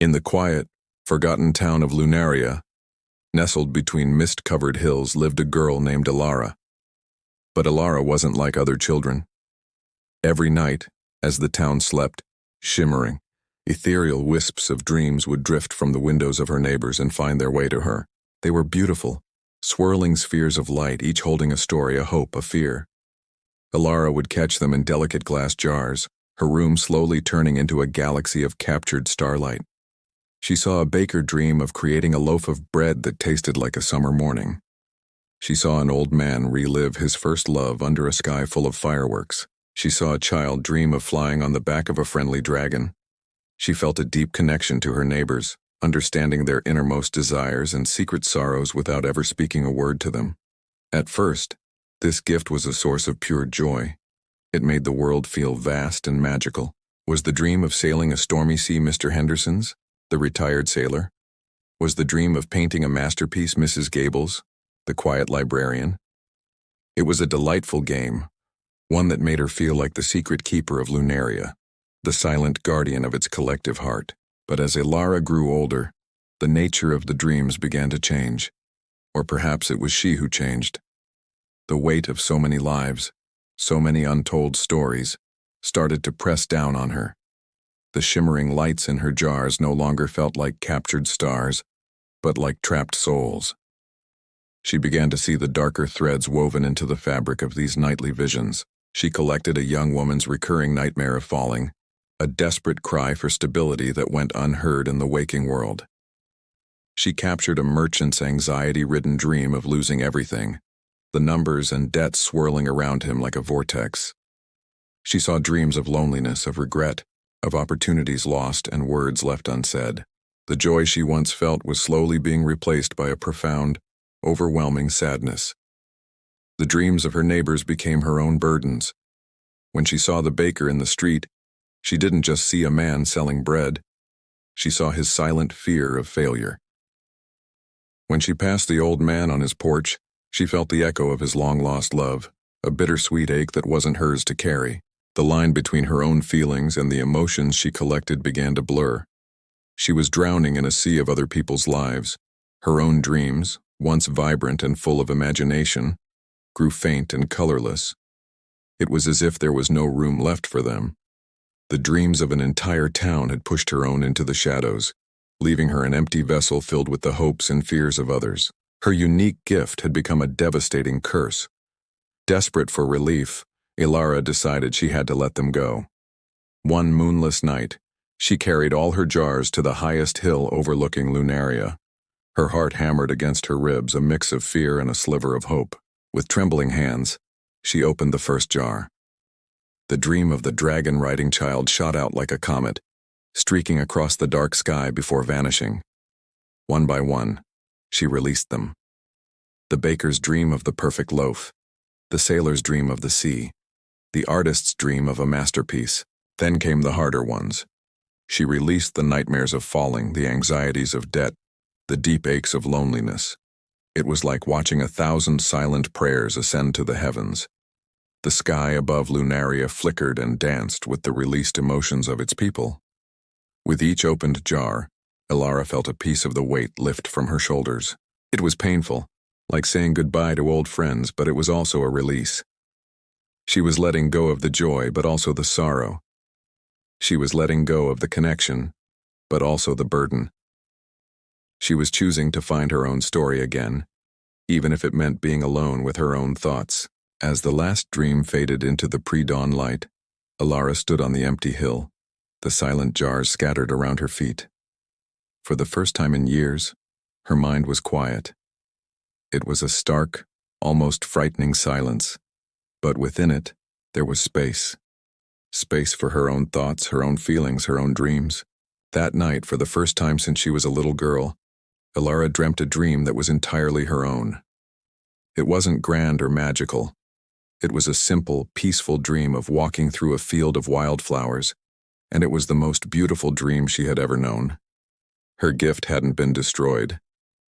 In the quiet, forgotten town of Lunaria, nestled between mist-covered hills, lived a girl named Elara. But Elara wasn't like other children. Every night, as the town slept, shimmering, ethereal wisps of dreams would drift from the windows of her neighbors and find their way to her. They were beautiful, swirling spheres of light, each holding a story, a hope, a fear. Elara would catch them in delicate glass jars, her room slowly turning into a galaxy of captured starlight. She saw a baker dream of creating a loaf of bread that tasted like a summer morning. She saw an old man relive his first love under a sky full of fireworks. She saw a child dream of flying on the back of a friendly dragon. She felt a deep connection to her neighbors, understanding their innermost desires and secret sorrows without ever speaking a word to them. At first, this gift was a source of pure joy. It made the world feel vast and magical. Was the dream of sailing a stormy sea Mr. Henderson's, the retired sailor? Was the dream of painting a masterpiece Mrs. Gables, the quiet librarian? It was a delightful game, one that made her feel like the secret keeper of Lunaria, the silent guardian of its collective heart. But as Elara grew older, the nature of the dreams began to change. Or perhaps it was she who changed. The weight of so many lives, so many untold stories, started to press down on her. The shimmering lights in her jars no longer felt like captured stars, but like trapped souls. She began to see the darker threads woven into the fabric of these nightly visions. She collected a young woman's recurring nightmare of falling, a desperate cry for stability that went unheard in the waking world. She captured a merchant's anxiety-ridden dream of losing everything, the numbers and debts swirling around him like a vortex. She saw dreams of loneliness, of regret, of opportunities lost and words left unsaid. The joy she once felt was slowly being replaced by a profound, overwhelming sadness. The dreams of her neighbors became her own burdens. When she saw the baker in the street, she didn't just see a man selling bread. She saw his silent fear of failure. When she passed the old man on his porch, she felt the echo of his long-lost love, a bittersweet ache that wasn't hers to carry. The line between her own feelings and the emotions she collected began to blur. She was drowning in a sea of other people's lives. Her own dreams, once vibrant and full of imagination, grew faint and colorless. It was as if there was no room left for them. The dreams of an entire town had pushed her own into the shadows, leaving her an empty vessel filled with the hopes and fears of others. Her unique gift had become a devastating curse. Desperate for relief, Elara decided she had to let them go. One moonless night, she carried all her jars to the highest hill overlooking Lunaria. Her heart hammered against her ribs, a mix of fear and a sliver of hope. With trembling hands, she opened the first jar. The dream of the dragon-riding child shot out like a comet, streaking across the dark sky before vanishing. One by one, she released them. The baker's dream of the perfect loaf, the sailor's dream of the sea, the artist's dream of a masterpiece. Then came the harder ones. She released the nightmares of falling, the anxieties of debt, the deep aches of loneliness. It was like watching 1,000 silent prayers ascend to the heavens. The sky above Lunaria flickered and danced with the released emotions of its people. With each opened jar, Elara felt a piece of the weight lift from her shoulders. It was painful, like saying goodbye to old friends, but it was also a release. She was letting go of the joy, but also the sorrow. She was letting go of the connection, but also the burden. She was choosing to find her own story again, even if it meant being alone with her own thoughts. As the last dream faded into the pre-dawn light, Elara stood on the empty hill, the silent jars scattered around her feet. For the first time in years, her mind was quiet. It was a stark, almost frightening silence, but within it, there was space. Space for her own thoughts, her own feelings, her own dreams. That night, for the first time since she was a little girl, Elara dreamt a dream that was entirely her own. It wasn't grand or magical. It was a simple, peaceful dream of walking through a field of wildflowers, and it was the most beautiful dream she had ever known. Her gift hadn't been destroyed.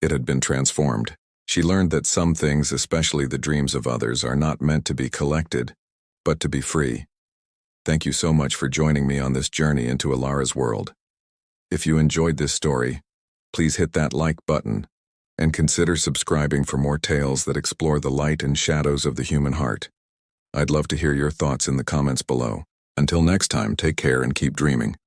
It had been transformed. She learned that some things, especially the dreams of others, are not meant to be collected, but to be free. Thank you so much for joining me on this journey into Elara's world. If you enjoyed this story, please hit that like button and consider subscribing for more tales that explore the light and shadows of the human heart. I'd love to hear your thoughts in the comments below. Until next time, take care and keep dreaming.